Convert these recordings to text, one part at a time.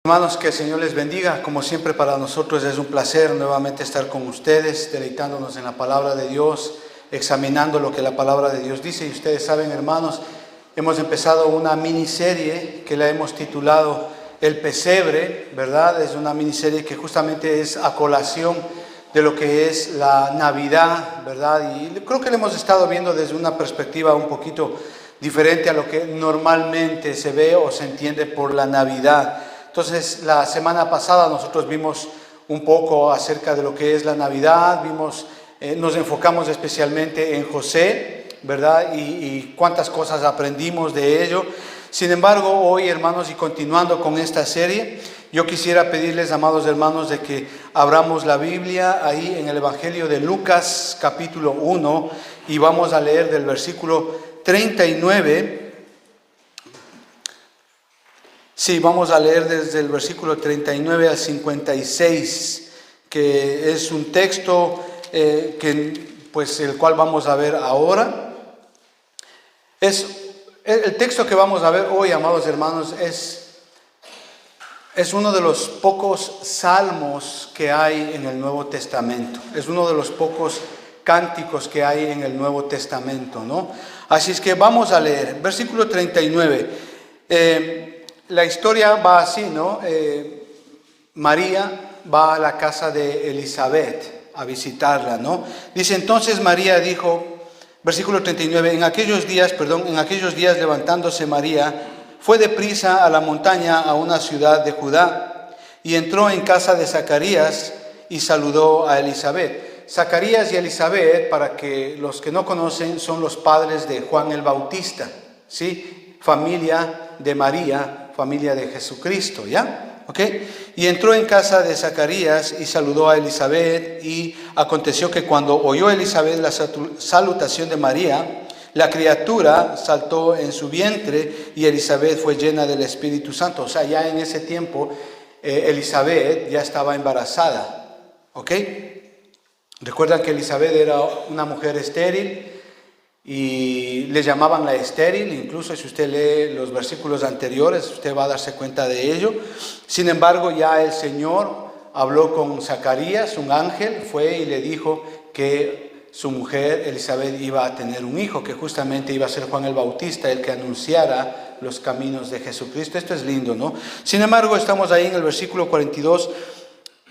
Hermanos, que el Señor les bendiga. Como siempre, para nosotros es un placer nuevamente estar con ustedes, deleitándonos en la palabra de Dios, examinando lo que la palabra de Dios dice. Y ustedes saben, hermanos, hemos empezado una miniserie que la hemos titulado El Pesebre, ¿verdad? Es una miniserie que justamente es a colación de lo que es la Navidad, ¿verdad? Y creo que lo hemos estado viendo desde una perspectiva un poquito diferente a lo que normalmente se ve o se entiende por la Navidad. Entonces, la semana pasada nosotros vimos un poco acerca de lo que es la Navidad, nos enfocamos especialmente en José, ¿verdad? Y cuántas cosas aprendimos de ello. Sin embargo, hoy, hermanos, y continuando con esta serie, yo quisiera pedirles, amados hermanos, de que abramos la Biblia ahí en el Evangelio de Lucas, capítulo 1, y vamos a leer del versículo 39. Sí, vamos a leer desde el versículo 39 al 56, que es un texto el cual vamos a ver ahora. El texto que vamos a ver hoy, amados hermanos, es uno de los pocos salmos que hay en el Nuevo Testamento. Es uno de los pocos cánticos que hay en el Nuevo Testamento, ¿no? Así es que vamos a leer. Versículo 39. La historia va así, ¿no? María va a la casa de Elizabeth a visitarla, ¿no? Dice, entonces María dijo, versículo 39, en aquellos días levantándose María, fue deprisa a la montaña, a una ciudad de Judá, y entró en casa de Zacarías y saludó a Elizabeth. Zacarías y Elizabeth, para que los que no conocen, son los padres de Juan el Bautista, ¿sí? Familia de María, familia de Jesucristo, ¿ya? ¿Ok? Y entró en casa de Zacarías y saludó a Elizabeth, y aconteció que cuando oyó Elizabeth la salutación de María, la criatura saltó en su vientre y Elizabeth fue llena del Espíritu Santo. O sea, ya en ese tiempo Elizabeth ya estaba embarazada, ¿ok? Recuerdan que Elizabeth era una mujer estéril, y le llamaban la estéril. Incluso si usted lee los versículos anteriores, usted va a darse cuenta de ello. Sin embargo, ya el Señor habló con Zacarías, un ángel, fue y le dijo que su mujer Elizabeth iba a tener un hijo, que justamente iba a ser Juan el Bautista, el que anunciara los caminos de Jesucristo. Esto es lindo, ¿no? Sin embargo, estamos ahí en el versículo 42.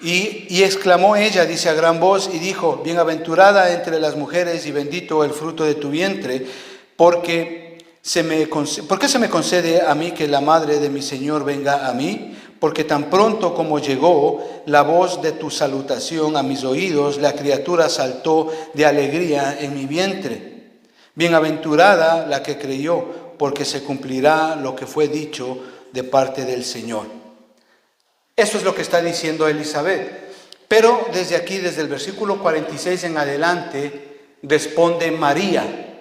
Y exclamó ella, dice a gran voz, y dijo, bienaventurada entre las mujeres y bendito el fruto de tu vientre, ¿por qué se me concede a mí que la madre de mi Señor venga a mí? Porque tan pronto como llegó la voz de tu salutación a mis oídos, la criatura saltó de alegría en mi vientre. Bienaventurada la que creyó, porque se cumplirá lo que fue dicho de parte del Señor. Eso es lo que está diciendo Elizabeth. Pero desde aquí, desde el versículo 46 en adelante, responde María.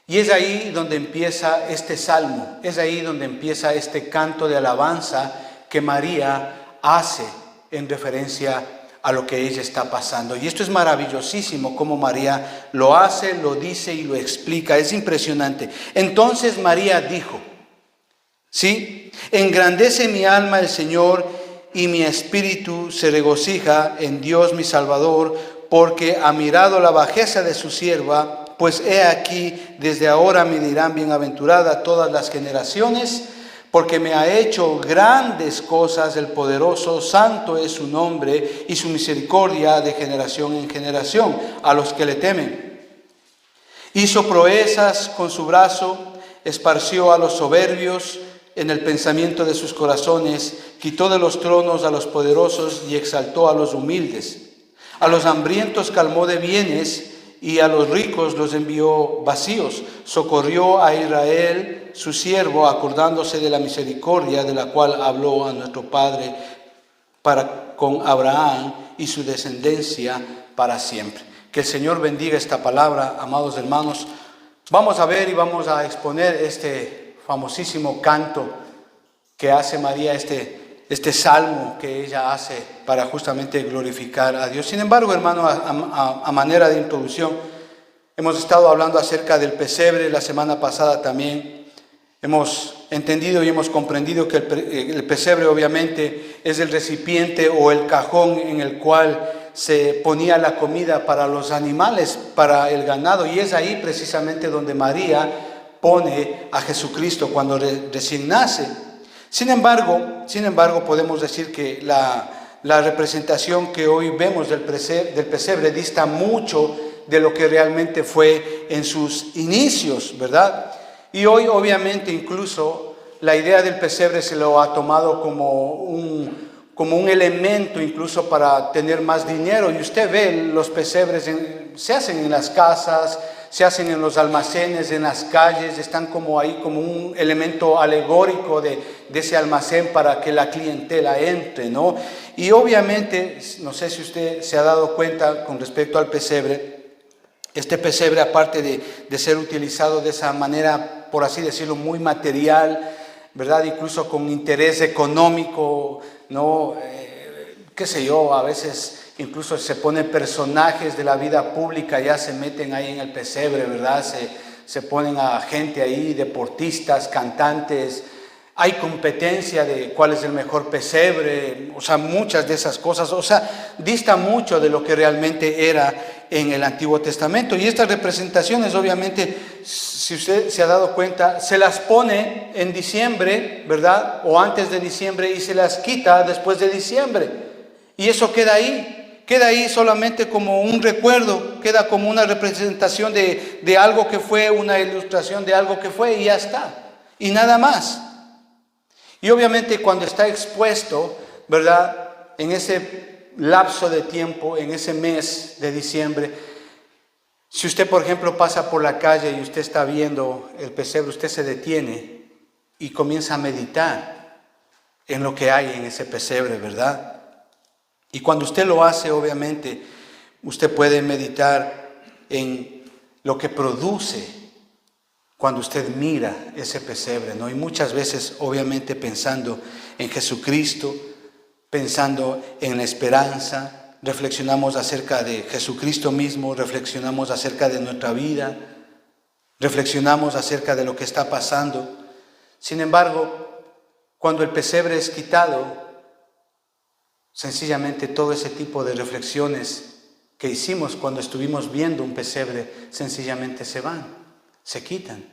Y es ahí donde empieza este salmo, es ahí donde empieza este canto de alabanza que María hace en referencia a lo que ella está pasando. Y esto es maravillosísimo, como María lo hace, lo dice y lo explica. Es impresionante. Entonces María dijo, ¿sí? Engrandece mi alma el Señor, y mi espíritu se regocija en Dios mi Salvador, porque ha mirado la bajeza de su sierva, pues he aquí, desde ahora me dirán bienaventurada todas las generaciones, porque me ha hecho grandes cosas el poderoso, santo es su nombre, y su misericordia de generación en generación a los que le temen. Hizo proezas con su brazo, esparció a los soberbios en el pensamiento de sus corazones, quitó de los tronos a los poderosos y exaltó a los humildes. A los hambrientos calmó de bienes y a los ricos los envió vacíos. Socorrió a Israel, su siervo, acordándose de la misericordia de la cual habló a nuestro Padre para con Abraham y su descendencia para siempre. Que el Señor bendiga esta palabra, amados hermanos. Vamos a ver y vamos a exponer este famosísimo canto que hace María, este salmo que ella hace para justamente glorificar a Dios. Sin embargo, hermano, a manera de introducción, hemos estado hablando acerca del pesebre la semana pasada también, Hemos entendido y hemos comprendido que el pesebre obviamente es el recipiente o el cajón en el cual se ponía la comida para los animales, para el ganado, y es ahí precisamente donde María pone a Jesucristo cuando recién nace. Sin embargo, podemos decir que la representación que hoy vemos del pesebre dista mucho de lo que realmente fue en sus inicios, ¿verdad? Y hoy obviamente incluso la idea del pesebre se lo ha tomado como un elemento incluso para tener más dinero. Y usted ve los pesebres se hacen en las casas, se hacen en los almacenes, en las calles, están como ahí como un elemento alegórico de ese almacén para que la clientela entre, ¿no? Y obviamente, no sé si usted se ha dado cuenta con respecto al pesebre, este pesebre, aparte de ser utilizado de esa manera, por así decirlo, muy material, ¿verdad? Incluso con interés económico, ¿no? Qué sé yo, a veces incluso se ponen personajes de la vida pública, ya se meten ahí en el pesebre, ¿verdad? Se ponen a gente ahí, deportistas, cantantes. Hay competencia de cuál es el mejor pesebre, o sea, muchas de esas cosas, o sea, dista mucho de lo que realmente era en el Antiguo Testamento. Y estas representaciones, obviamente, si usted se ha dado cuenta, se las pone en diciembre, ¿verdad? O antes de diciembre, y se las quita después de diciembre. Y eso queda ahí solamente como un recuerdo, queda como una representación de algo que fue, una ilustración de algo que fue, y ya está, y nada más. Y obviamente cuando está expuesto, ¿verdad? En ese lapso de tiempo, en ese mes de diciembre, si usted, por ejemplo, pasa por la calle y usted está viendo el pesebre, usted se detiene y comienza a meditar en lo que hay en ese pesebre, ¿verdad? Y cuando usted lo hace, obviamente, usted puede meditar en lo que produce cuando usted mira ese pesebre, ¿no? Y muchas veces, obviamente, pensando en Jesucristo, pensando en la esperanza, reflexionamos acerca de Jesucristo mismo, reflexionamos acerca de nuestra vida, reflexionamos acerca de lo que está pasando. Sin embargo, cuando el pesebre es quitado, sencillamente todo ese tipo de reflexiones que hicimos cuando estuvimos viendo un pesebre, sencillamente se van. Se quitan.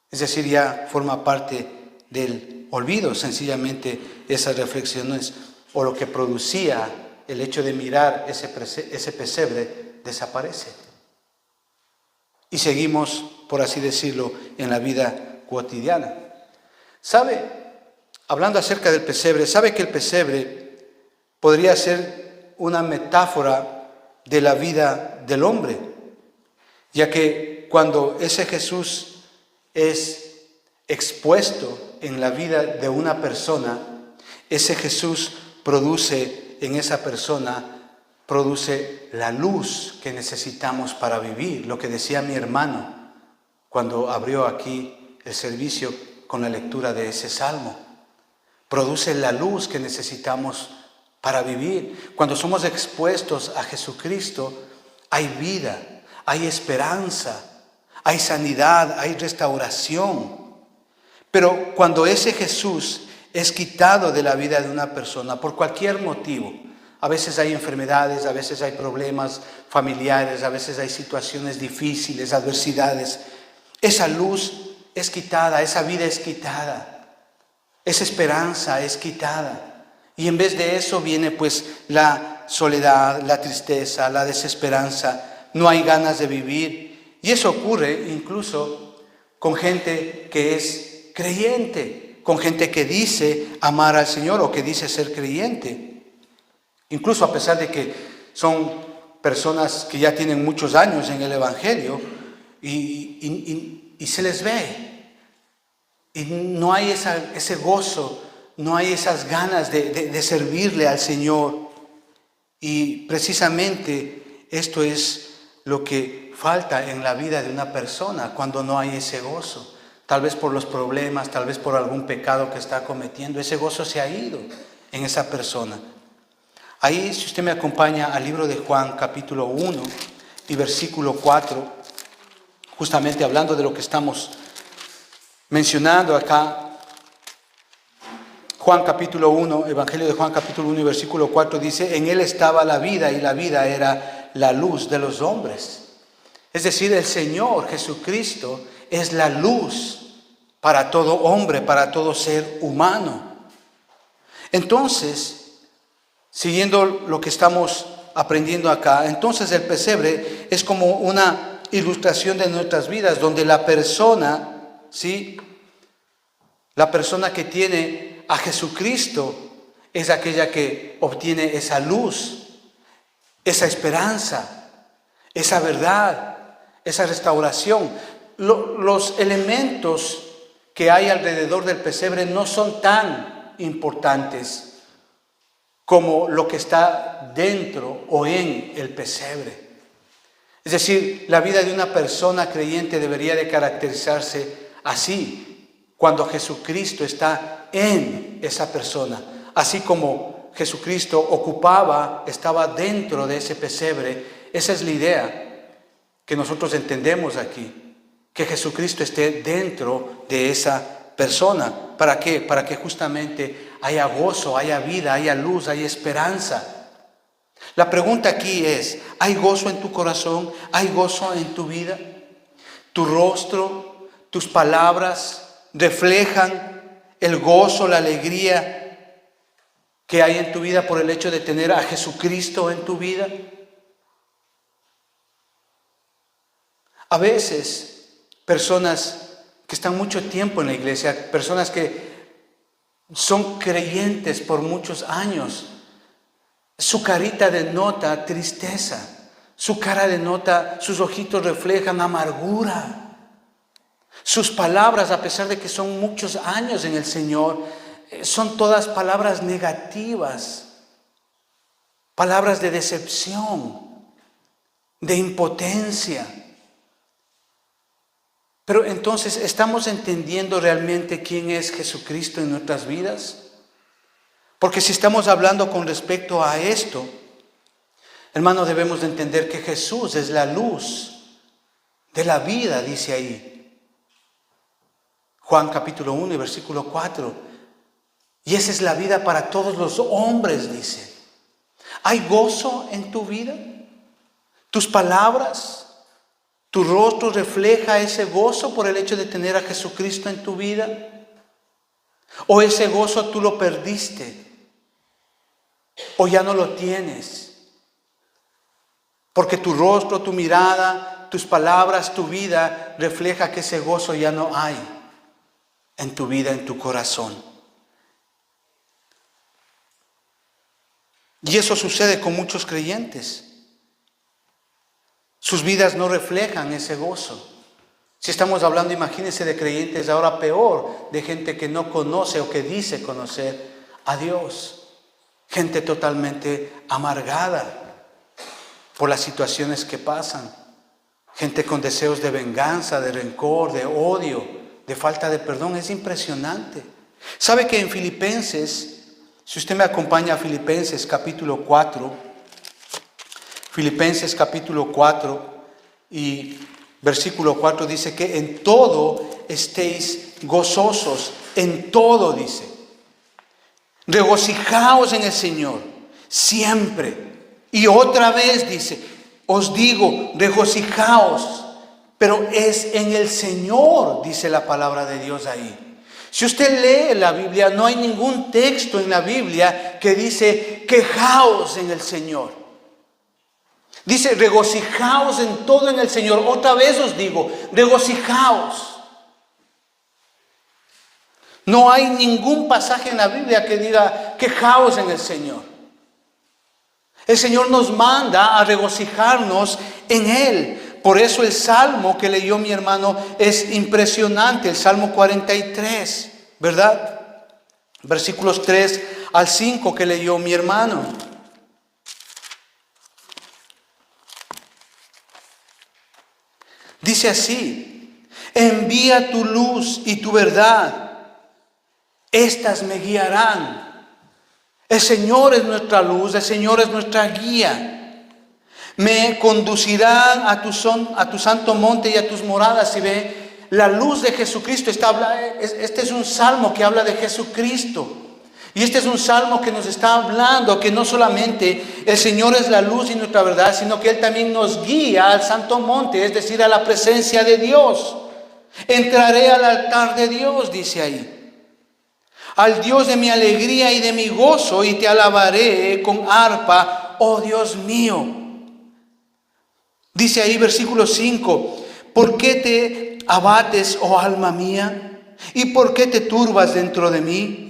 Es decir, ya forma parte del olvido, sencillamente esas reflexiones o lo que producía el hecho de mirar ese pesebre desaparece. Y seguimos, por así decirlo, en la vida cotidiana. ¿Sabe? Hablando acerca del pesebre, ¿sabe que el pesebre podría ser una metáfora de la vida del hombre? Ya que cuando ese Jesús es expuesto en la vida de una persona, ese Jesús produce en esa persona, produce la luz que necesitamos para vivir. Lo que decía mi hermano cuando abrió aquí el servicio con la lectura de ese salmo. Produce la luz que necesitamos para vivir. Cuando somos expuestos a Jesucristo, hay vida, hay esperanza, hay sanidad, hay restauración. Pero cuando ese Jesús es quitado de la vida de una persona por cualquier motivo, a veces hay enfermedades, a veces hay problemas familiares, a veces hay situaciones difíciles, adversidades, esa luz es quitada, esa vida es quitada, esa esperanza es quitada. Y en vez de eso viene pues la soledad, la tristeza, la desesperanza, no hay ganas de vivir. Y eso ocurre incluso con gente que es creyente, con gente que dice amar al Señor o que dice ser creyente. Incluso a pesar de que son personas que ya tienen muchos años en el Evangelio y se les ve. Y no hay ese gozo, no hay esas ganas de servirle al Señor. Y precisamente esto es lo que falta en la vida de una persona cuando no hay ese gozo. Tal vez por los problemas, tal vez por algún pecado que está cometiendo, ese gozo se ha ido en esa persona. Ahí, si usted me acompaña al libro de Juan, capítulo 1 y versículo 4, justamente hablando de lo que estamos mencionando acá Juan capítulo 1, Evangelio de Juan capítulo 1 y versículo 4 dice, en él estaba la vida y la vida era la luz de los hombres. Es decir, el Señor Jesucristo es la luz para todo hombre, para todo ser humano. Entonces, siguiendo lo que estamos aprendiendo acá, entonces el pesebre es como una ilustración de nuestras vidas, donde la persona, ¿sí? La persona que tiene a Jesucristo es aquella que obtiene esa luz, esa esperanza, esa verdad, esa restauración. Los elementos que hay alrededor del pesebre no son tan importantes como lo que está dentro o en el pesebre. Es decir, la vida de una persona creyente debería de caracterizarse así, cuando Jesucristo está en esa persona. Así como Jesucristo estaba dentro de ese pesebre. Esa es la idea que nosotros entendemos aquí, que Jesucristo esté dentro de esa persona. ¿Para qué? Para que justamente haya gozo, haya vida, haya luz, haya esperanza. La pregunta aquí es, ¿hay gozo en tu corazón? ¿Hay gozo en tu vida? ¿Tu rostro, tus palabras reflejan el gozo, la alegría que hay en tu vida por el hecho de tener a Jesucristo en tu vida? A veces, personas que están mucho tiempo en la iglesia, personas que son creyentes por muchos años, su carita denota tristeza, su cara denota, sus ojitos reflejan amargura. Sus palabras, a pesar de que son muchos años en el Señor, son todas palabras negativas, palabras de decepción, de impotencia. Pero entonces, ¿estamos entendiendo realmente quién es Jesucristo en nuestras vidas? Porque si estamos hablando con respecto a esto, hermano, debemos de entender que Jesús es la luz de la vida, dice ahí. Juan capítulo 1 y versículo 4. Y esa es la vida para todos los hombres, dice. ¿Hay gozo en tu vida? ¿Tus palabras, tu rostro refleja ese gozo por el hecho de tener a Jesucristo en tu vida? ¿O ese gozo tú lo perdiste? ¿O ya no lo tienes? Porque tu rostro, tu mirada, tus palabras, tu vida refleja que ese gozo ya no hay en tu vida, en tu corazón. Y eso sucede con muchos creyentes. Sus vidas no reflejan ese gozo. Si estamos hablando, imagínense, de creyentes, ahora peor, de gente que no conoce o que dice conocer a Dios. Gente totalmente amargada por las situaciones que pasan. Gente con deseos de venganza, de rencor, de odio, de falta de perdón. Es impresionante. ¿Sabe que en Filipenses, si usted me acompaña a Filipenses capítulo 4, Filipenses capítulo 4 y versículo 4 dice que en todo estéis gozosos, en todo dice. Regocijaos en el Señor, siempre. Y otra vez dice, os digo, regocijaos. Pero es en el Señor, dice la palabra de Dios ahí. Si usted lee la Biblia, no hay ningún texto en la Biblia que dice, quejaos en el Señor. Dice, regocijaos en todo en el Señor. Otra vez os digo, regocijaos. No hay ningún pasaje en la Biblia que diga, quejaos en el Señor. El Señor nos manda a regocijarnos en Él. Por eso el salmo que leyó mi hermano es impresionante, el Salmo 43, ¿verdad? Versículos 3 al 5 que leyó mi hermano. Dice así, envía tu luz y tu verdad, estas me guiarán. El Señor es nuestra luz, el Señor es nuestra guía. Me conducirán a tu santo monte y a tus moradas. Y ve, la luz de Jesucristo este es un salmo que habla de Jesucristo. Y este es un salmo que nos está hablando que no solamente el Señor es la luz y nuestra verdad, sino que Él también nos guía al santo monte, es decir, a la presencia de Dios. Entraré al altar de Dios, dice ahí, al Dios de mi alegría y de mi gozo, y te alabaré con arpa, oh Dios mío. Dice ahí versículo 5, ¿por qué te abates, oh alma mía? ¿Y por qué te turbas dentro de mí?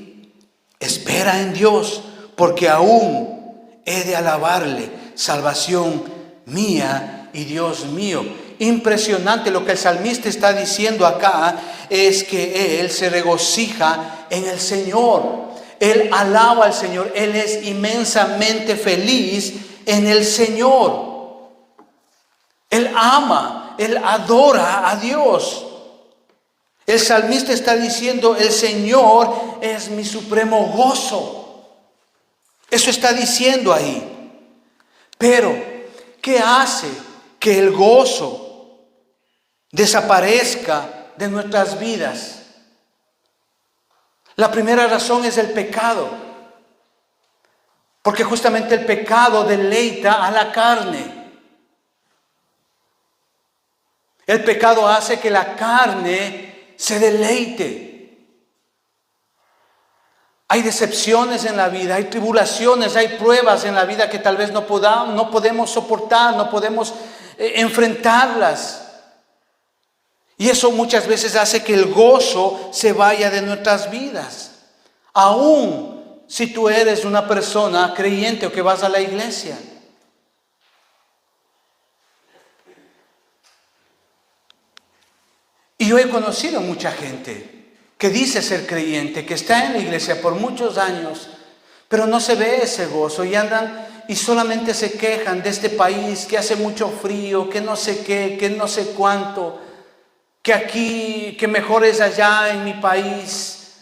Espera en Dios, porque aún he de alabarle, salvación mía y Dios mío. Impresionante lo que el salmista está diciendo acá, es que él se regocija en el Señor. Él alaba al Señor, él es inmensamente feliz en el Señor. Él ama, él adora a Dios. El salmista está diciendo, el Señor es mi supremo gozo. Eso está diciendo ahí. Pero, ¿qué hace que el gozo desaparezca de nuestras vidas? La primera razón es el pecado. Porque justamente el pecado deleita a la carne. El pecado hace que la carne se deleite. Hay decepciones en la vida, hay tribulaciones, hay pruebas en la vida que tal vez no podemos soportar, no podemos enfrentarlas. Y eso muchas veces hace que el gozo se vaya de nuestras vidas. Aún si tú eres una persona creyente o que vas a la iglesia. Y yo he conocido mucha gente que dice ser creyente, que está en la iglesia por muchos años, pero no se ve ese gozo y andan y solamente se quejan de este país, que hace mucho frío, que no sé qué, que no sé cuánto, que aquí, que mejor es allá en mi país,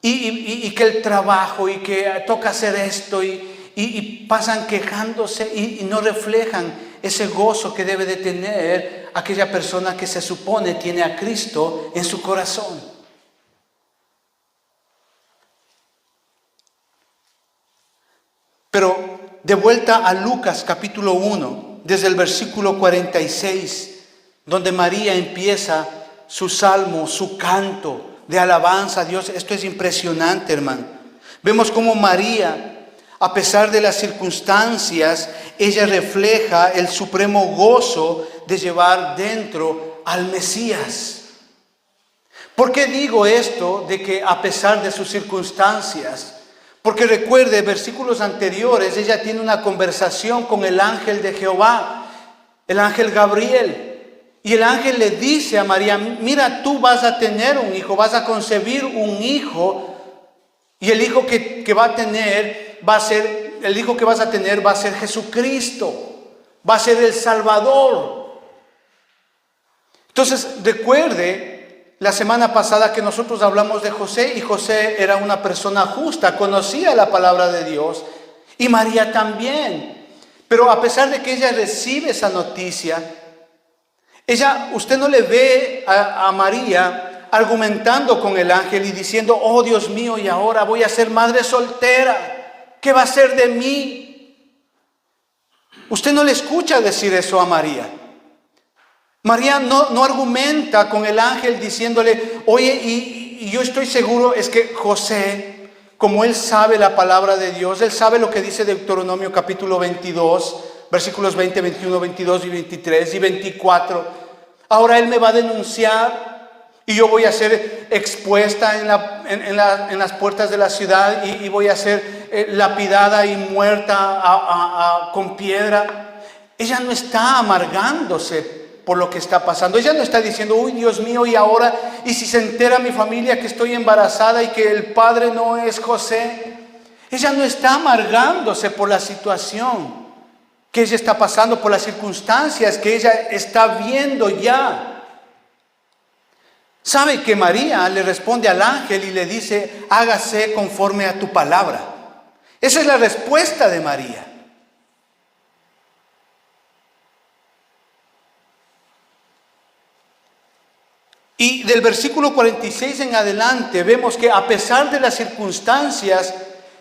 y que el trabajo y que toca hacer esto y pasan quejándose y no reflejan ese gozo que debe de tener aquella persona que se supone tiene a Cristo en su corazón. Pero de vuelta a Lucas capítulo 1, desde el versículo 46, donde María empieza su salmo, su canto de alabanza a Dios. Esto es impresionante, hermano. Vemos cómo María, a pesar de las circunstancias, ella refleja el supremo gozo de llevar dentro al Mesías. ¿Por qué digo esto de que a pesar de sus circunstancias? Porque recuerde, versículos anteriores, ella tiene una conversación con el ángel de Jehová, el ángel Gabriel. Y el ángel le dice a María, mira, tú vas a tener un hijo, vas a concebir un hijo, y el hijo que va a tener va a ser, el hijo que vas a tener va a ser Jesucristo, va a ser el Salvador. Entonces, recuerde la semana pasada que nosotros hablamos de José, y José era una persona justa, conocía la palabra de Dios, y María también. Pero a pesar de que ella recibe esa noticia, usted no le ve a María argumentando con el ángel y diciendo, oh Dios mío, y ahora voy a ser madre soltera, ¿qué va a ser de mí? Usted no le escucha decir eso a María. María no argumenta con el ángel diciéndole, oye, y yo estoy seguro, es que José, como él sabe la palabra de Dios, él sabe lo que dice Deuteronomio capítulo 22, versículos 20, 21, 22 y 23 y 24. Ahora él me va a denunciar y yo voy a ser expuesta en las puertas de la ciudad y voy a ser lapidada y muerta con piedra. Ella no está amargándose por lo que está pasando. Ella no está diciendo, uy, Dios mío, y ahora, y si se entera mi familia que estoy embarazada y que el padre no es José. Ella no está amargándose por la situación que ella está pasando, por las circunstancias que ella está viendo ya. ¿Sabe que María le responde al ángel y le dice, hágase conforme a tu palabra? Esa es la respuesta de María. Y del versículo 46 en adelante vemos que a pesar de las circunstancias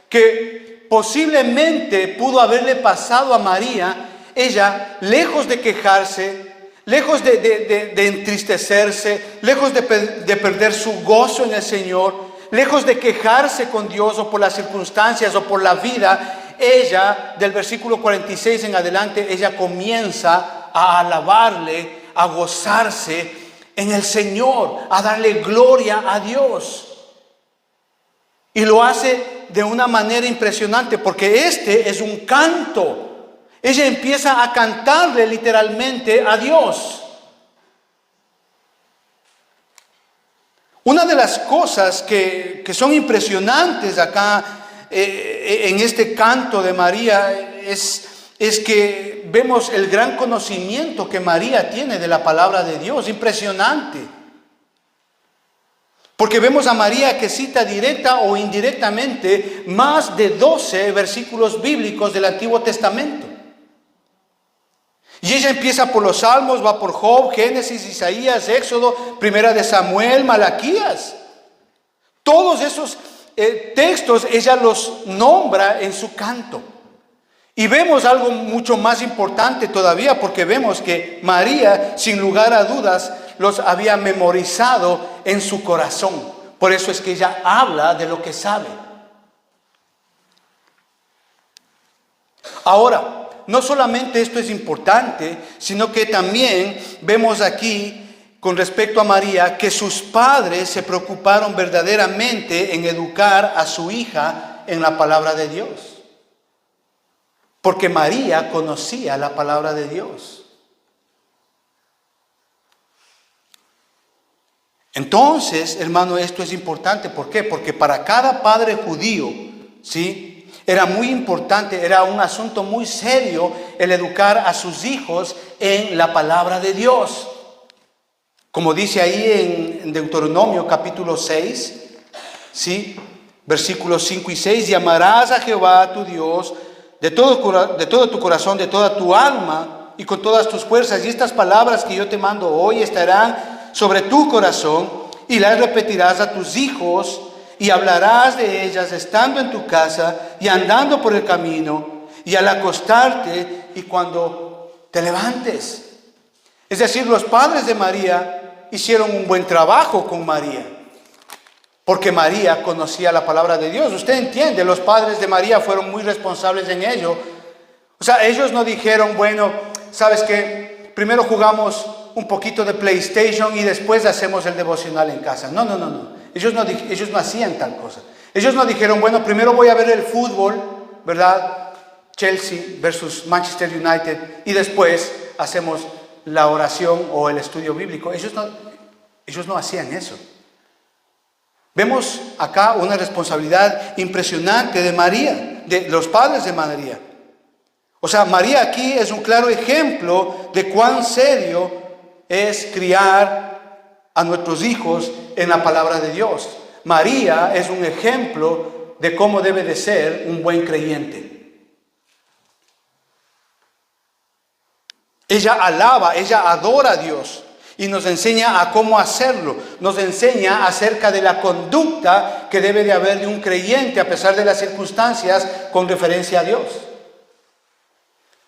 que posiblemente pudo haberle pasado a María, ella, lejos de quejarse, lejos de entristecerse, lejos de perder su gozo en el Señor, lejos de quejarse con Dios o por las circunstancias o por la vida, ella, del versículo 46 en adelante, ella comienza a alabarle, a gozarse en el Señor, a darle gloria a Dios. Y lo hace de una manera impresionante, porque este es un canto. Ella empieza a cantarle literalmente a Dios. Una de las cosas que son impresionantes acá en este canto de María es que vemos el gran conocimiento que María tiene de la palabra de Dios. Impresionante. Porque vemos a María que cita directa o indirectamente más de 12 versículos bíblicos del Antiguo Testamento. Y ella empieza por los Salmos, va por Job, Génesis, Isaías, Éxodo, Primera de Samuel, Malaquías. Todos esos textos ella los nombra en su canto. Y vemos algo mucho más importante todavía, porque vemos que María, sin lugar a dudas, los había memorizado en su corazón. Por eso es que ella habla de lo que sabe. Ahora, no solamente esto es importante, sino que también vemos aquí, con respecto a María, que sus padres se preocuparon verdaderamente en educar a su hija en la palabra de Dios. Porque María conocía la palabra de Dios. Entonces, hermano, esto es importante. ¿Por qué? Porque para cada padre judío, ¿sí?, era muy importante, era un asunto muy serio el educar a sus hijos en la palabra de Dios. Como dice ahí en Deuteronomio capítulo 6, ¿sí?, versículos 5 y 6, y amarás a Jehová tu Dios de todo tu corazón, de toda tu alma y con todas tus fuerzas. Y estas palabras que yo te mando hoy estarán sobre tu corazón y las repetirás a tus hijos y hablarás de ellas estando en tu casa y andando por el camino y al acostarte y cuando te levantes. Es decir, los padres de María hicieron un buen trabajo con María, porque María conocía la palabra de Dios. Usted entiende, los padres de María fueron muy responsables en ello. O sea, ellos no dijeron, bueno, ¿sabes qué? Primero jugamos un poquito de PlayStation y después hacemos el devocional en casa. No. Ellos no hacían tal cosa. Ellos no dijeron, bueno, primero voy a ver el fútbol, ¿verdad? Chelsea versus Manchester United, y después hacemos la oración o el estudio bíblico. Ellos no hacían eso. Vemos acá una responsabilidad impresionante de María, de los padres de María. O sea, María aquí es un claro ejemplo de cuán serio es criar a nuestros hijos en la palabra de Dios. María es un ejemplo de cómo debe de ser un buen creyente. Ella alaba, ella adora a Dios y nos enseña a cómo hacerlo. Nos enseña acerca de la conducta que debe de haber de un creyente a pesar de las circunstancias con referencia a Dios.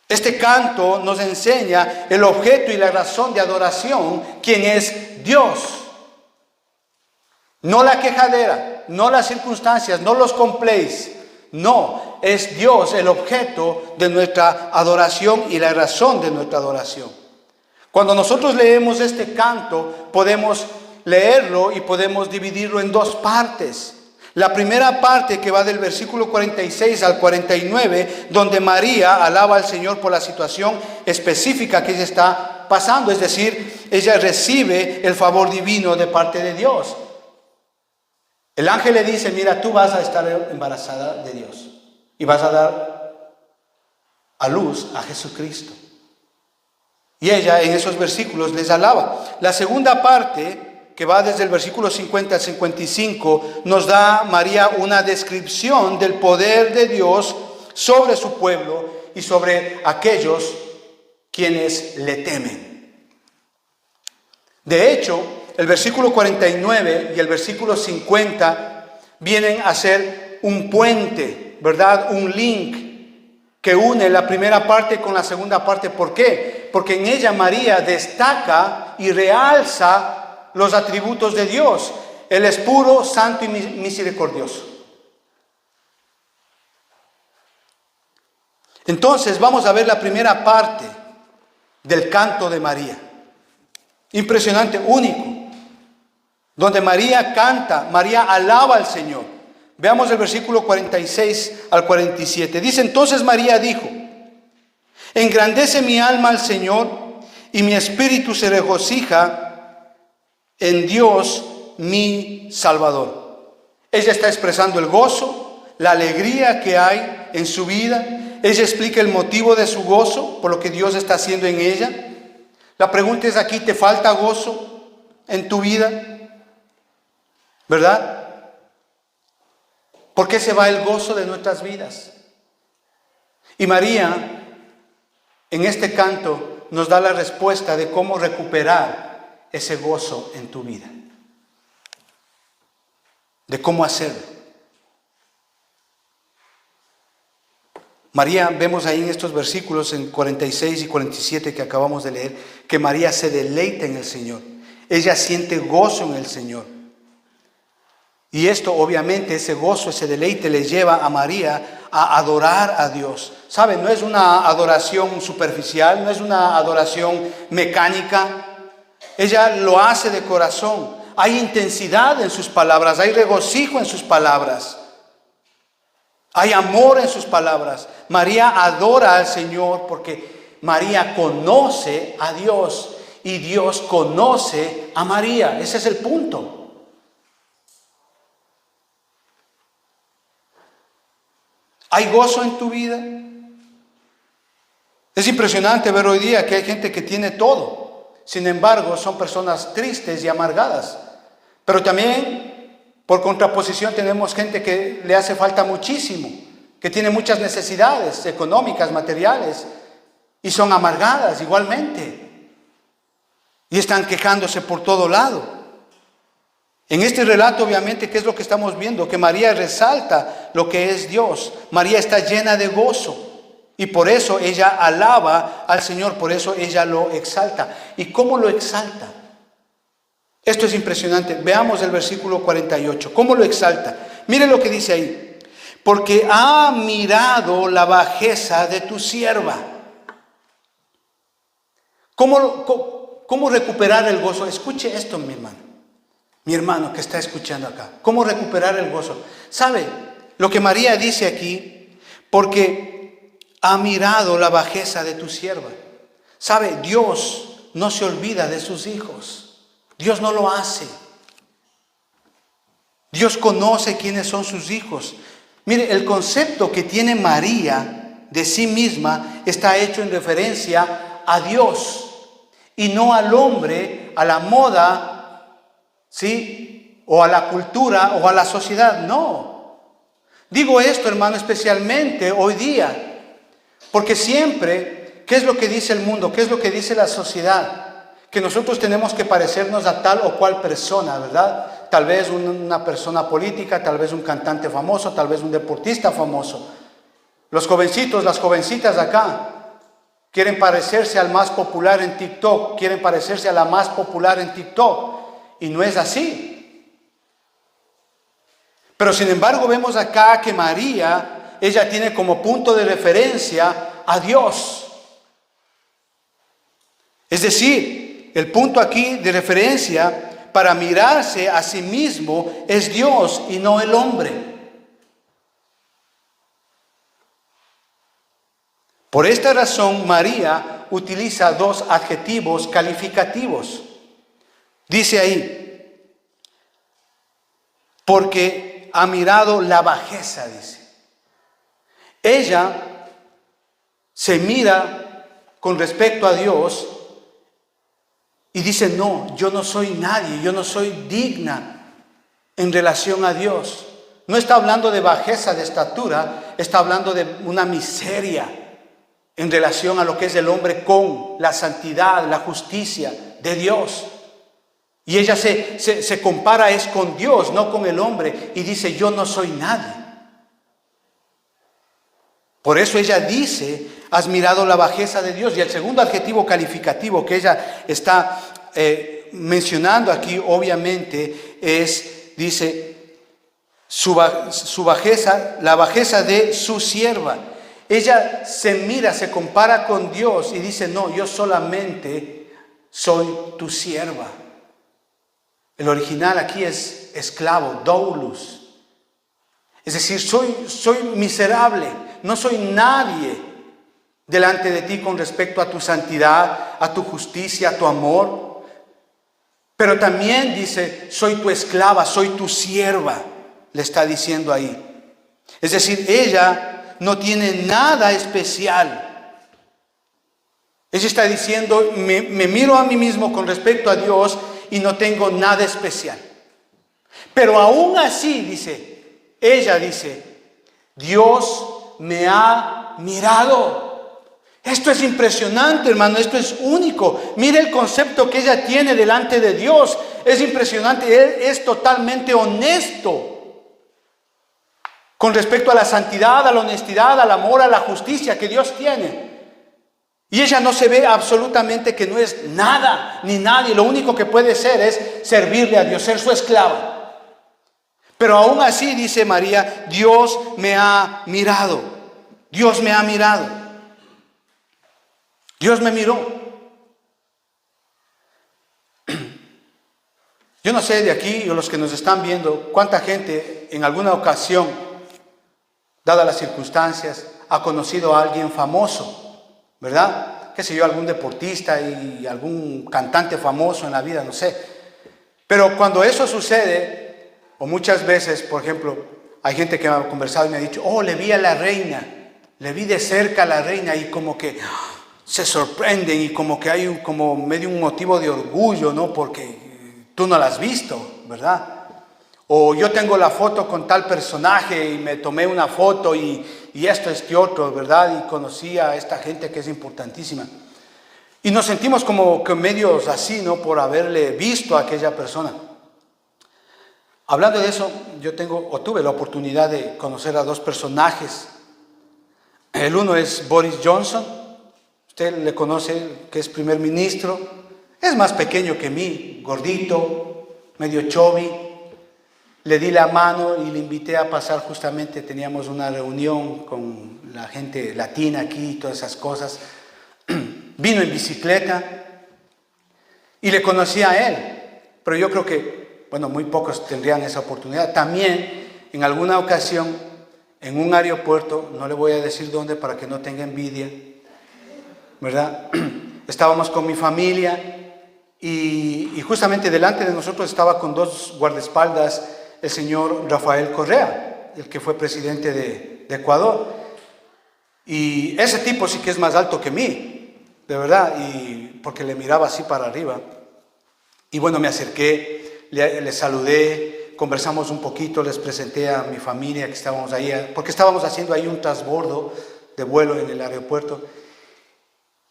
Este canto nos enseña el objeto y la razón de adoración, quien es Dios. No la quejadera, no las circunstancias, no los complaints. No, es Dios el objeto de nuestra adoración y la razón de nuestra adoración. Cuando nosotros leemos este canto, podemos leerlo y podemos dividirlo en dos partes. La primera parte, que va del versículo 46 al 49, donde María alaba al Señor por la situación específica que ella está pasando. Es decir, ella recibe el favor divino de parte de Dios. El ángel le dice, mira, tú vas a estar embarazada de Dios y vas a dar a luz a Jesucristo. Y ella en esos versículos les alaba. La segunda parte, que va desde el versículo 50 al 55, nos da María una descripción del poder de Dios sobre su pueblo y sobre aquellos quienes le temen. De hecho, el versículo 49 y el versículo 50 vienen a ser un puente, ¿verdad? Un link que une la primera parte con la segunda parte. ¿Por qué? Porque en ella María destaca y realza los atributos de Dios. Él es puro, santo y misericordioso. Entonces vamos a ver la primera parte del canto de María. Impresionante, único. Donde María canta, María alaba al Señor. Veamos el versículo 46 al 47. Dice: entonces María dijo: engrandece mi alma al Señor, y mi espíritu se regocija en Dios mi Salvador. Ella está expresando el gozo, la alegría que hay en su vida. Ella explica el motivo de su gozo, por lo que Dios está haciendo en ella. La pregunta es aquí: ¿te falta gozo en tu vida? ¿Verdad? ¿Por qué se va el gozo de nuestras vidas? Y María, en este canto, nos da la respuesta de cómo recuperar ese gozo en tu vida. De cómo hacerlo. María, vemos ahí en estos versículos, en 46 y 47 que acabamos de leer, que María se deleita en el Señor. Ella siente gozo en el Señor. Y esto, obviamente, ese gozo, ese deleite le lleva a María a adorar a Dios. ¿Saben? No es una adoración superficial, no es una adoración mecánica. Ella lo hace de corazón. Hay intensidad en sus palabras, hay regocijo en sus palabras. Hay amor en sus palabras. María adora al Señor porque María conoce a Dios y Dios conoce a María. Ese es el punto. ¿Hay gozo en tu vida? Es impresionante ver hoy día que hay gente que tiene todo. Sin embargo, son personas tristes y amargadas. Pero también, por contraposición, tenemos gente que le hace falta muchísimo, que tiene muchas necesidades económicas, materiales, y son amargadas igualmente. Y están quejándose por todo lado. En este relato, obviamente, ¿qué es lo que estamos viendo? Que María resalta lo que es Dios. María está llena de gozo. Y por eso ella alaba al Señor, por eso ella lo exalta. ¿Y cómo lo exalta? Esto es impresionante. Veamos el versículo 48. ¿Cómo lo exalta? Mire lo que dice ahí. Porque ha mirado la bajeza de tu sierva. ¿Cómo recuperar el gozo? Escuche esto, mi hermano. Mi hermano que está escuchando acá. ¿Cómo recuperar el gozo? ¿Sabe lo que María dice aquí? Porque ha mirado la bajeza de tu sierva. ¿Sabe? Dios no se olvida de sus hijos. Dios no lo hace. Dios conoce quiénes son sus hijos. Mire, el concepto que tiene María de sí misma está hecho en referencia a Dios y no al hombre, a la moda, ¿sí? O a la cultura o a la sociedad. No. Digo esto, hermano, especialmente hoy día, porque siempre, ¿qué es lo que dice el mundo? ¿Qué es lo que dice la sociedad? Que nosotros tenemos que parecernos a tal o cual persona, ¿verdad? Tal vez una persona política, tal vez un cantante famoso, tal vez un deportista famoso. Los jovencitos, las jovencitas acá quieren parecerse al más popular en TikTok, quieren parecerse a la más popular en TikTok. Y no es así. Pero sin embargo vemos acá que María, ella tiene como punto de referencia a Dios. Es decir, el punto aquí de referencia para mirarse a sí mismo es Dios y no el hombre. Por esta razón María utiliza dos adjetivos calificativos. Dice ahí, porque ha mirado la bajeza, dice. Ella se mira con respecto a Dios y dice, no, yo no soy nadie, yo no soy digna en relación a Dios. No está hablando de bajeza de estatura, está hablando de una miseria en relación a lo que es el hombre con la santidad, la justicia de Dios. Y ella se compara es con Dios, no con el hombre, y dice, yo no soy nadie. Por eso ella dice, has mirado la bajeza de Dios. Y el segundo adjetivo calificativo que ella está mencionando aquí, obviamente, dice, su bajeza, la bajeza de su sierva. Ella se mira, se compara con Dios y dice, no, yo solamente soy tu sierva. El original aquí es esclavo, doulos. Es decir, soy miserable, no soy nadie delante de ti con respecto a tu santidad, a tu justicia, a tu amor. Pero también dice, soy tu esclava, soy tu sierva, le está diciendo ahí. Es decir, ella no tiene nada especial. Ella está diciendo, me miro a mí mismo con respecto a Dios y no tengo nada especial. Pero aún así, ella dice, Dios me ha mirado. Esto es impresionante, hermano, esto es único. Mire el concepto que ella tiene delante de Dios. Es impresionante, Él es totalmente honesto con respecto a la santidad, a la honestidad, al amor, a la justicia que Dios tiene. Y ella no se ve absolutamente que no es nada ni nadie. Lo único que puede ser es servirle a Dios, ser su esclava. Pero aún así, dice María, Dios me ha mirado. Dios me ha mirado. Dios me miró. Yo no sé de aquí, o los que nos están viendo, cuánta gente en alguna ocasión, dadas las circunstancias, ha conocido a alguien famoso, ¿verdad? Qué sé yo, algún deportista y algún cantante famoso en la vida, no sé. Pero cuando eso sucede, o muchas veces, por ejemplo, hay gente que me ha conversado y me ha dicho, oh, le vi a la reina, le vi de cerca a la reina, y como que se sorprenden y como que hay como medio un motivo de orgullo, ¿no? Porque tú no la has visto, ¿verdad? O yo tengo la foto con tal personaje y me tomé una foto y este otro, ¿verdad? Y conocí a esta gente que es importantísima. Y nos sentimos como que medios así, ¿no? Por haberle visto a aquella persona. Hablando de eso, yo tuve la oportunidad de conocer a dos personajes. El uno es Boris Johnson. Usted le conoce, que es primer ministro. Es más pequeño que mí, gordito, medio chubby. Le di la mano y le invité a pasar, justamente teníamos una reunión con la gente latina aquí, todas esas cosas. Vino en bicicleta y le conocí a él, pero yo creo que, bueno, muy pocos tendrían esa oportunidad. También, en alguna ocasión, en un aeropuerto, no le voy a decir dónde para que no tenga envidia, ¿verdad? Estábamos con mi familia y justamente delante de nosotros estaba con dos guardaespaldas el señor Rafael Correa, el que fue presidente de Ecuador. Y ese tipo sí que es más alto que mí, de verdad, y porque le miraba así para arriba. Y bueno, me acerqué, le saludé, conversamos un poquito, les presenté a mi familia que estábamos ahí, porque estábamos haciendo ahí un transbordo de vuelo en el aeropuerto.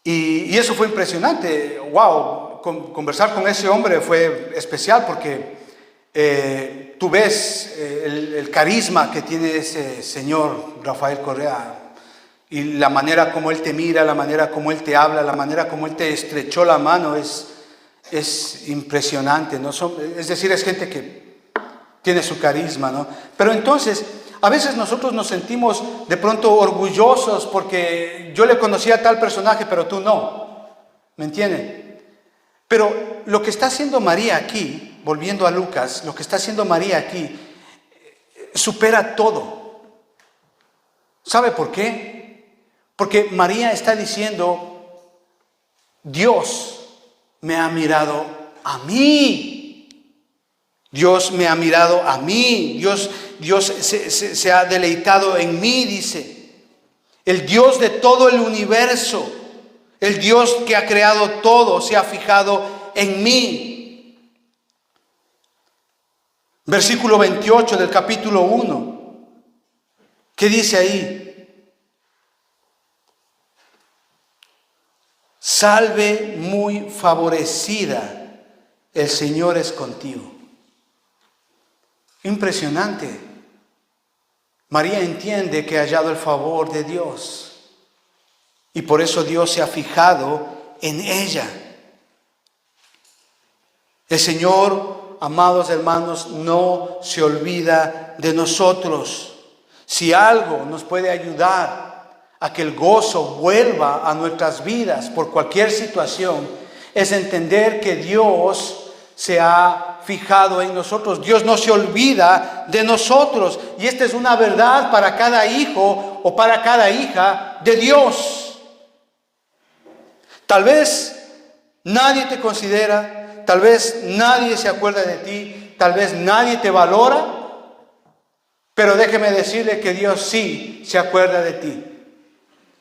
Y eso fue impresionante. Wow, conversar con ese hombre fue especial porque tú ves el carisma que tiene ese señor Rafael Correa y la manera como él te mira, la manera como él te habla, la manera como él te estrechó la mano es impresionante, ¿no? Es decir, es gente que tiene su carisma, ¿no? Pero entonces, a veces nosotros nos sentimos de pronto orgullosos porque yo le conocí a tal personaje, pero tú no, ¿me entienden? Pero lo que está haciendo María aquí, volviendo a Lucas, lo que está haciendo María aquí supera todo. ¿Sabe por qué? Porque María está diciendo, Dios me ha mirado a mí. Dios me ha mirado a mí. Dios se ha deleitado en mí, dice. El Dios de todo el universo, el Dios que ha creado todo, se ha fijado en mí. Versículo 28 del capítulo 1. ¿Qué dice ahí? Salve muy favorecida, el Señor es contigo. Impresionante. María entiende que ha hallado el favor de Dios y por eso Dios se ha fijado en ella. El Señor, amados hermanos, no se olvida de nosotros. Si algo nos puede ayudar a que el gozo vuelva a nuestras vidas por cualquier situación, es entender que Dios se ha fijado en nosotros. Dios no se olvida de nosotros. Y esta es una verdad para cada hijo o para cada hija de Dios. Tal vez nadie te considera, tal vez nadie se acuerda de ti, tal vez nadie te valora, pero déjeme decirle que Dios sí se acuerda de ti.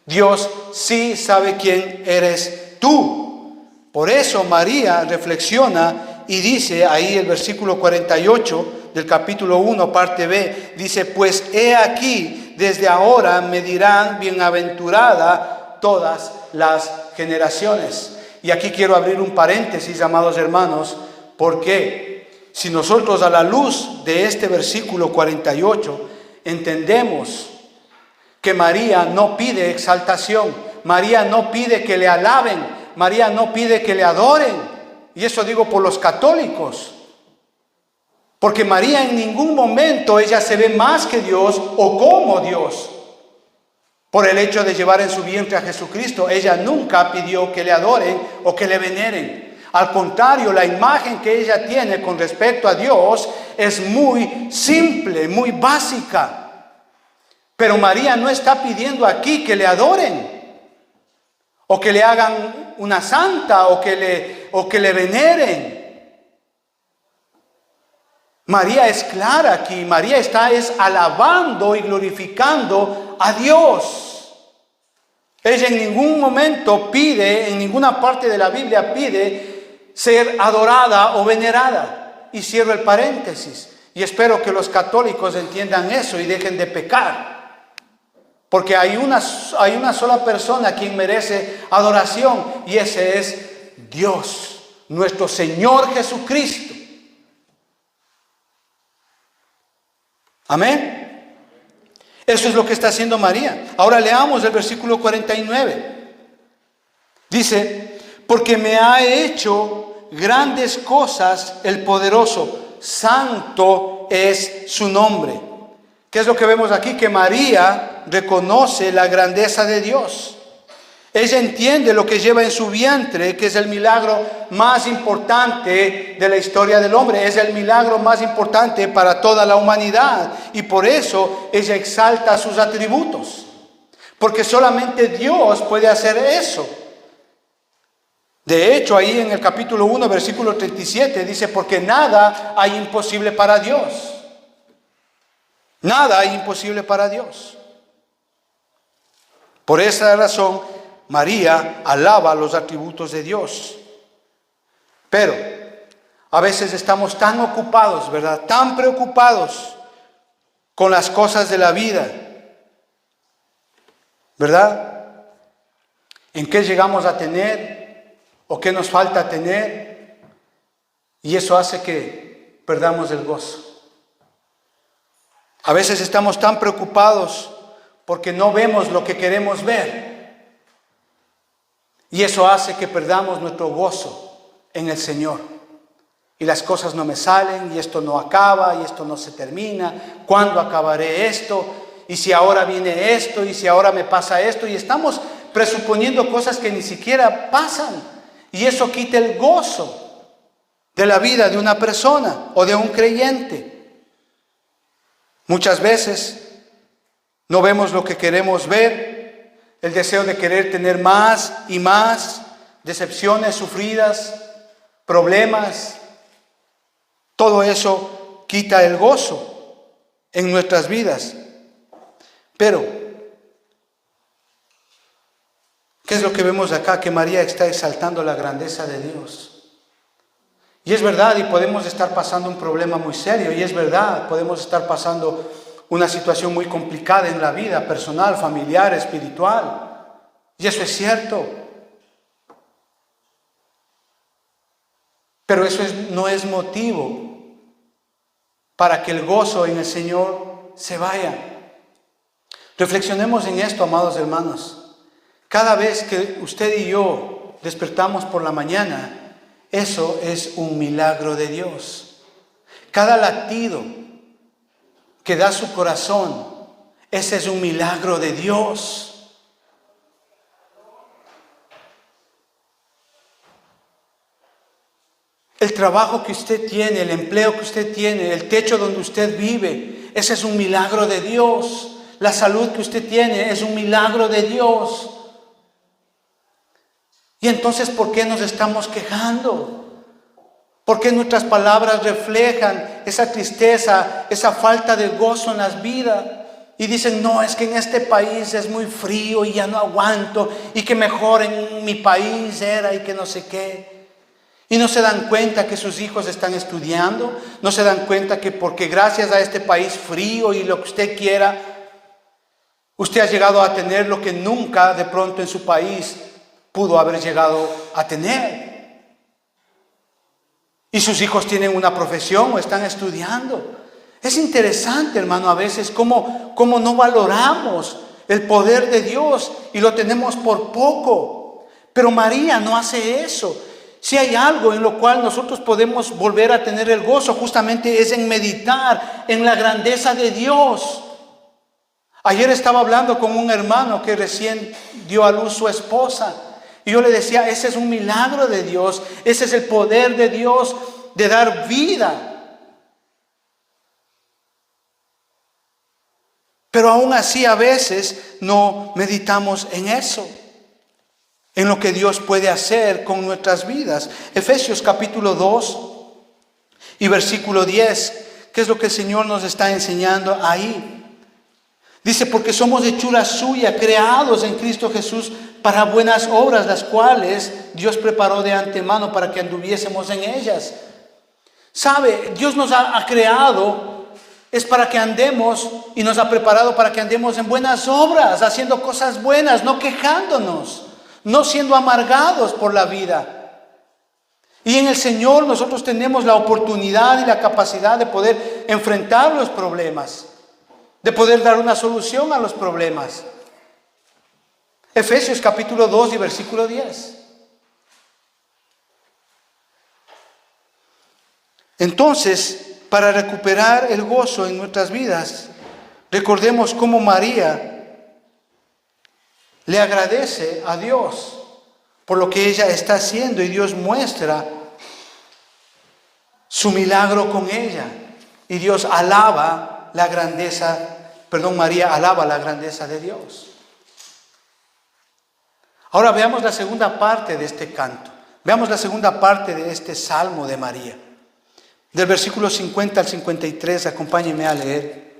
Dios sí sabe quién eres tú. Por eso María reflexiona y dice ahí el versículo 48 del capítulo 1, parte B, dice: pues he aquí, desde ahora me dirán bienaventurada todas las generaciones. Y aquí quiero abrir un paréntesis, amados hermanos, porque si nosotros a la luz de este versículo 48 entendemos que María no pide exaltación, María no pide que le alaben, María no pide que le adoren. Y eso digo por los católicos. Porque María en ningún momento ella se ve más que Dios o como Dios. Por el hecho de llevar en su vientre a Jesucristo, ella nunca pidió que le adoren o que le veneren. Al contrario, la imagen que ella tiene con respecto a Dios es muy simple, muy básica. Pero María no está pidiendo aquí que le adoren o que le hagan una santa o que le veneren. María es clara aquí. María está alabando y glorificando a Dios. Ella en ningún momento pide, en ninguna parte de la Biblia pide ser adorada o venerada. Y cierro el paréntesis. Y espero que los católicos entiendan eso y dejen de pecar. Porque hay una sola persona quien merece adoración, y ese es Dios, nuestro Señor Jesucristo. Amén. Eso es lo que está haciendo María. Ahora leamos el versículo 49. Dice: porque me ha hecho grandes cosas el poderoso, santo es su nombre. ¿Qué es lo que vemos aquí? Que María reconoce la grandeza de Dios. Ella entiende lo que lleva en su vientre, que es el milagro más importante de la historia del hombre. Es el milagro más importante para toda la humanidad. Y por eso ella exalta sus atributos. Porque solamente Dios puede hacer eso. De hecho, ahí en el capítulo 1, versículo 37, dice: porque nada hay imposible para Dios. Nada hay imposible para Dios. Por esa razón, María alaba los atributos de Dios. Pero a veces estamos tan ocupados, ¿verdad? Tan preocupados con las cosas de la vida, ¿verdad? ¿En qué llegamos a tener o qué nos falta tener? Y eso hace que perdamos el gozo. A veces estamos tan preocupados porque no vemos lo que queremos ver. Y eso hace que perdamos nuestro gozo en el Señor. Y las cosas no me salen, y esto no acaba, y esto no se termina. ¿Cuándo acabaré esto? Y si ahora viene esto, y si ahora me pasa esto. Y estamos presuponiendo cosas que ni siquiera pasan. Y eso quita el gozo de la vida de una persona o de un creyente. Muchas veces no vemos lo que queremos ver, el deseo de querer tener más y más, decepciones sufridas, problemas. Todo eso quita el gozo en nuestras vidas. Pero, ¿qué es lo que vemos acá? Que María está exaltando la grandeza de Dios. Y es verdad, y podemos estar pasando un problema muy serio, y es verdad, podemos estar pasando una situación muy complicada en la vida personal, familiar, espiritual. Y eso es cierto. Pero eso no es motivo para que el gozo en el Señor se vaya. Reflexionemos en esto, amados hermanos. Cada vez que usted y yo despertamos por la mañana, eso es un milagro de Dios. Cada latido que da su corazón, ese es un milagro de Dios. El trabajo que usted tiene, el empleo que usted tiene, el techo donde usted vive, ese es un milagro de Dios. La salud que usted tiene es un milagro de Dios. Y entonces, ¿por qué nos estamos quejando? ¿Por qué nuestras palabras reflejan esa tristeza, esa falta de gozo en las vidas? Y dicen, no, es que en este país es muy frío y ya no aguanto, y que mejor en mi país era y que no sé qué. Y no se dan cuenta que sus hijos están estudiando, no se dan cuenta que porque gracias a este país frío y lo que usted quiera, usted ha llegado a tener lo que nunca de pronto en su país pudo haber llegado a tener. Y sus hijos tienen una profesión o están estudiando. Es interesante, hermano, a veces cómo no valoramos el poder de Dios y lo tenemos por poco. Pero María no hace eso. Si hay algo en lo cual nosotros podemos volver a tener el gozo, justamente es en meditar en la grandeza de Dios. Ayer estaba hablando con un hermano que recién dio a luz su esposa. Y yo le decía, ese es un milagro de Dios. Ese es el poder de Dios de dar vida. Pero aún así a veces no meditamos en eso, en lo que Dios puede hacer con nuestras vidas. Efesios capítulo 2 y versículo 10, ¿qué es lo que el Señor nos está enseñando ahí? Dice, porque somos hechura suya, creados en Cristo Jesús para buenas obras, las cuales Dios preparó de antemano para que anduviésemos en ellas. ¿Sabe? Dios nos ha creado, es para que andemos, y nos ha preparado para que andemos en buenas obras, haciendo cosas buenas, no quejándonos, no siendo amargados por la vida. Y en el Señor nosotros tenemos la oportunidad y la capacidad de poder enfrentar los problemas, de poder dar una solución a los problemas. Efesios capítulo 2 y versículo 10. Entonces, para recuperar el gozo en nuestras vidas, recordemos cómo María le agradece a Dios por lo que ella está haciendo, y Dios muestra su milagro con ella. Y Dios alaba la grandeza, María alaba la grandeza de Dios. Ahora veamos la segunda parte de este canto. Veamos la segunda parte de este salmo de María. Del versículo 50 al 53, acompáñenme a leer.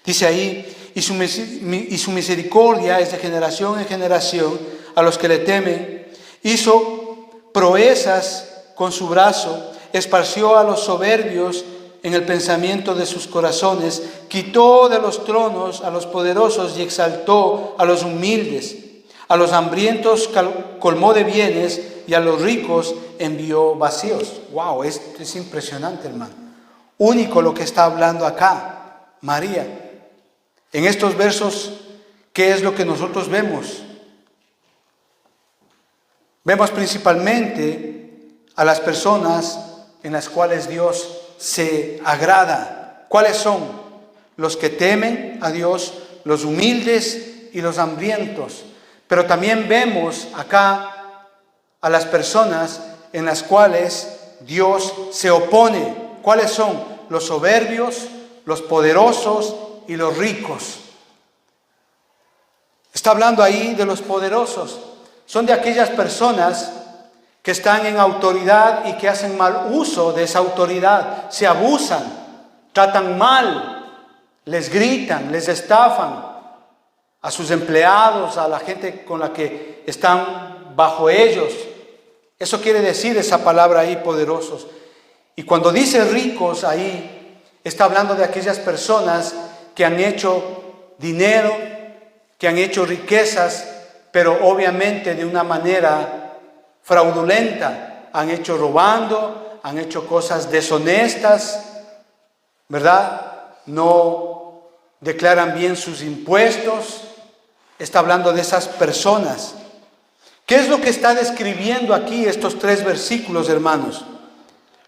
Dice ahí, y su misericordia es de generación en generación a los que le temen. Hizo proezas con su brazo, esparció a los soberbios en el pensamiento de sus corazones, quitó de los tronos a los poderosos y exaltó a los humildes. A los hambrientos colmó de bienes y a los ricos envió vacíos. Wow, es impresionante, hermano. Único lo que está hablando acá María. En estos versos, ¿qué es lo que nosotros vemos? Vemos principalmente a las personas en las cuales Dios se agrada. ¿Cuáles son? Los que temen a Dios, los humildes y los hambrientos. Pero también vemos acá a las personas en las cuales Dios se opone. ¿Cuáles son? Los soberbios, los poderosos y los ricos. Está hablando ahí de los poderosos. Son de aquellas personas que están en autoridad y que hacen mal uso de esa autoridad. Se abusan, tratan mal, les gritan, les estafan a sus empleados, a la gente con la que están bajo ellos. Eso quiere decir esa palabra ahí, poderosos. Y cuando dice ricos ahí, está hablando de aquellas personas que han hecho dinero, que han hecho riquezas, pero obviamente de una manera fraudulenta, han hecho robando, han hecho cosas deshonestas, ¿verdad? No declaran bien sus impuestos. Está hablando de esas personas. ¿Qué es lo que está describiendo aquí estos 3 versículos, hermanos?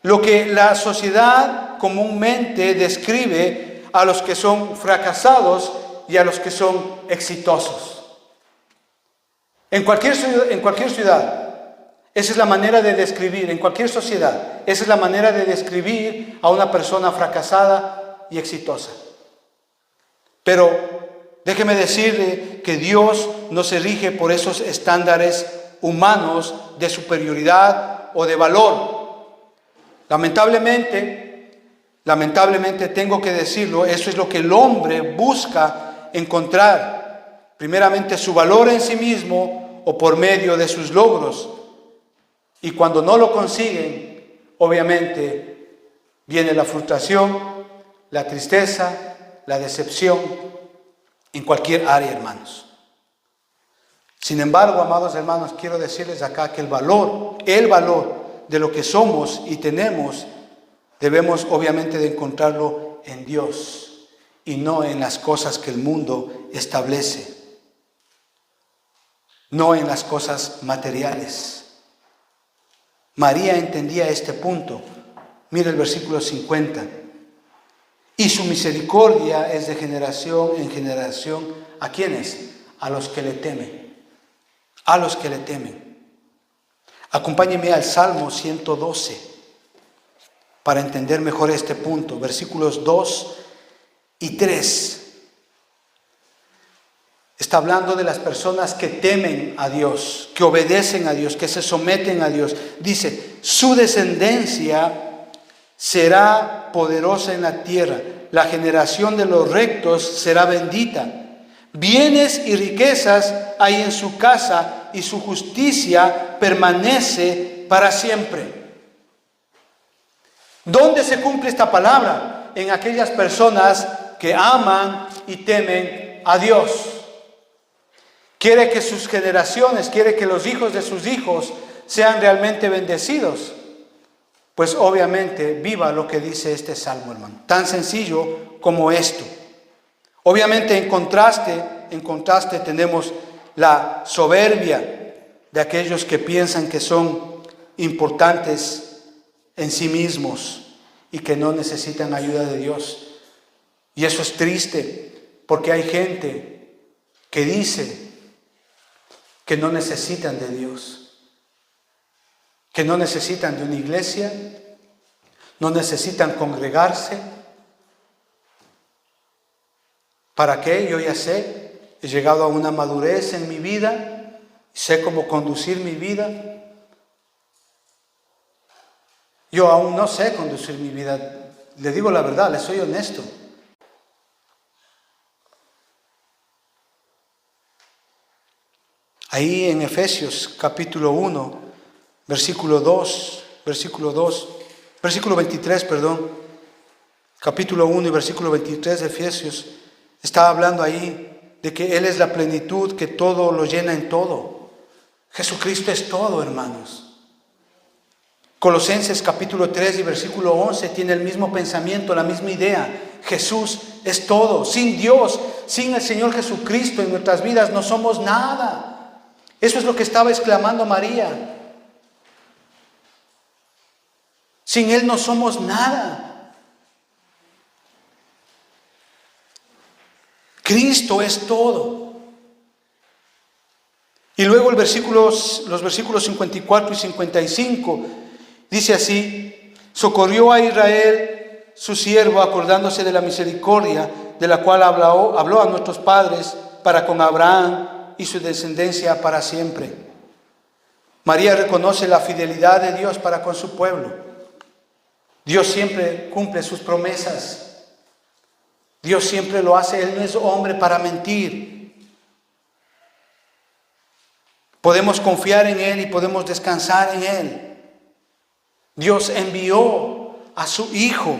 Lo que la sociedad comúnmente describe a los que son fracasados y a los que son exitosos. En cualquier ciudad, esa es la manera de describir, en cualquier sociedad, esa es la manera de describir a una persona fracasada y exitosa. Pero déjeme decirle que Dios no se rige por esos estándares humanos de superioridad o de valor. Lamentablemente tengo que decirlo, eso es lo que el hombre busca encontrar. Primeramente su valor en sí mismo o por medio de sus logros. Y cuando no lo consiguen, obviamente viene la frustración, la tristeza, la decepción, en cualquier área, hermanos. Sin embargo, amados hermanos, quiero decirles acá que el valor de lo que somos y tenemos, debemos obviamente de encontrarlo en Dios y no en las cosas que el mundo establece, no en las cosas materiales. María entendía este punto. Mira el versículo 50. Y su misericordia es de generación en generación. ¿A quiénes? A los que le temen. A los que le temen. Acompáñenme al Salmo 112 para entender mejor este punto. Versículos 2 y 3. Está hablando de las personas que temen a Dios, que obedecen a Dios, que se someten a Dios. Dice, su descendencia será poderosa en la tierra. La generación de los rectos será bendita. Bienes y riquezas hay en su casa y su justicia permanece para siempre. ¿Dónde se cumple esta palabra? En aquellas personas que aman y temen a Dios. Quiere que sus generaciones, quiere que los hijos de sus hijos sean realmente bendecidos. Pues obviamente viva lo que dice este salmo, hermano. Tan sencillo como esto. Obviamente en contraste tenemos la soberbia de aquellos que piensan que son importantes en sí mismos y que no necesitan ayuda de Dios. Y eso es triste porque hay gente que dice que no necesitan de Dios, que no necesitan de una iglesia, no necesitan congregarse. ¿Para qué? Yo ya sé, he llegado a una madurez en mi vida, sé cómo conducir mi vida. Yo aún no sé conducir mi vida, le digo la verdad, le soy honesto. Ahí en Efesios capítulo 1, versículo 23, capítulo 1 y versículo 23 de Efesios, está hablando ahí de que Él es la plenitud, que todo lo llena en todo. Jesucristo es todo, hermanos. Colosenses capítulo 3 y versículo 11 tiene el mismo pensamiento, la misma idea. Jesús es todo. Sin Dios, sin el Señor Jesucristo en nuestras vidas no somos nada. Eso es lo que estaba exclamando María. Sin Él no somos nada. Cristo es todo. Y luego los versículos 54 y 55 dice así: socorrió a Israel su siervo, acordándose de la misericordia de la cual habló a nuestros padres para con Abraham y su descendencia para siempre. María reconoce la fidelidad de Dios para con su pueblo. Dios siempre cumple sus promesas. Dios siempre lo hace. Él no es hombre para mentir. Podemos confiar en Él y podemos descansar en Él. Dios envió a su Hijo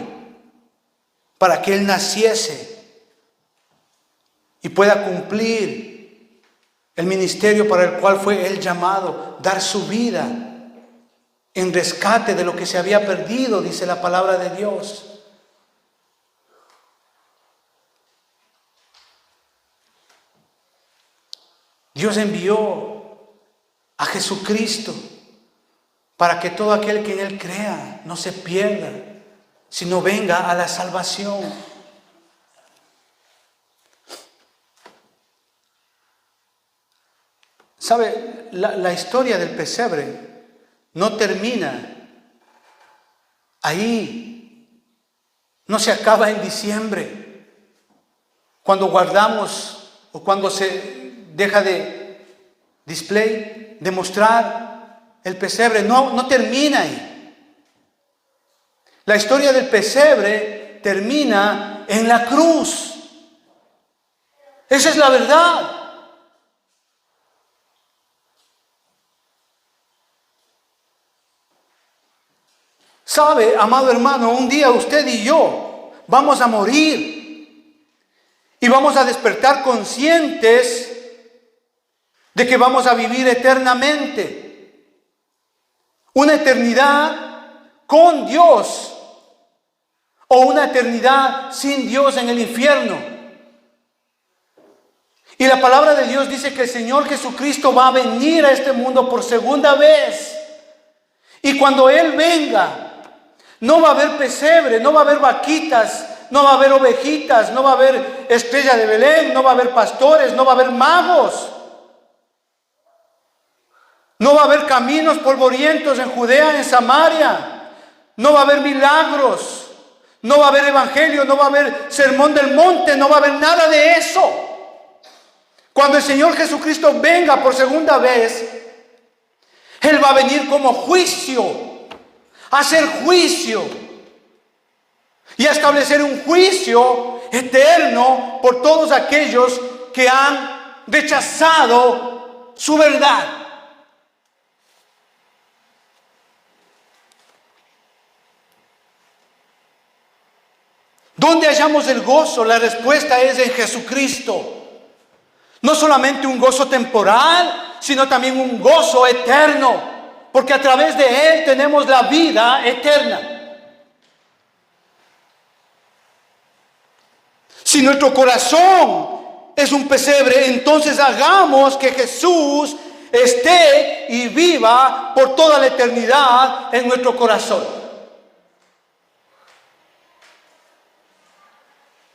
para que Él naciese y pueda cumplir el ministerio para el cual fue Él llamado, dar su vida en rescate de lo que se había perdido, dice la palabra de Dios. Dios envió a Jesucristo para que todo aquel que en Él crea no se pierda, sino venga a la salvación. ¿Sabe? La historia del pesebre no termina ahí, no se acaba en diciembre, cuando guardamos o cuando se deja de display, de mostrar el pesebre. No termina ahí. La historia del pesebre termina en la cruz. Esa es la verdad. Sabe, amado hermano, un día usted y yo vamos a morir y vamos a despertar conscientes de que vamos a vivir eternamente. Una eternidad con Dios o una eternidad sin Dios en el infierno. Y la palabra de Dios dice que el Señor Jesucristo va a venir a este mundo por segunda vez. Y cuando Él venga, no va a haber pesebre, no va a haber vaquitas, no va a haber ovejitas, no va a haber estrella de Belén, no va a haber pastores, no va a haber magos. No va a haber caminos polvorientos en Judea, en Samaria. No va a haber milagros. No va a haber evangelio, no va a haber sermón del monte, no va a haber nada de eso. Cuando el Señor Jesucristo venga por segunda vez, Él va a venir como juicio. A hacer juicio y a establecer un juicio eterno por todos aquellos que han rechazado su verdad. ¿Dónde hallamos el gozo? La respuesta es en Jesucristo. No solamente un gozo temporal, sino también un gozo eterno. Porque a través de Él tenemos la vida eterna. Si nuestro corazón es un pesebre, entonces hagamos que Jesús esté y viva por toda la eternidad en nuestro corazón.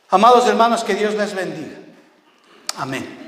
Amados hermanos, que Dios les bendiga. Amén.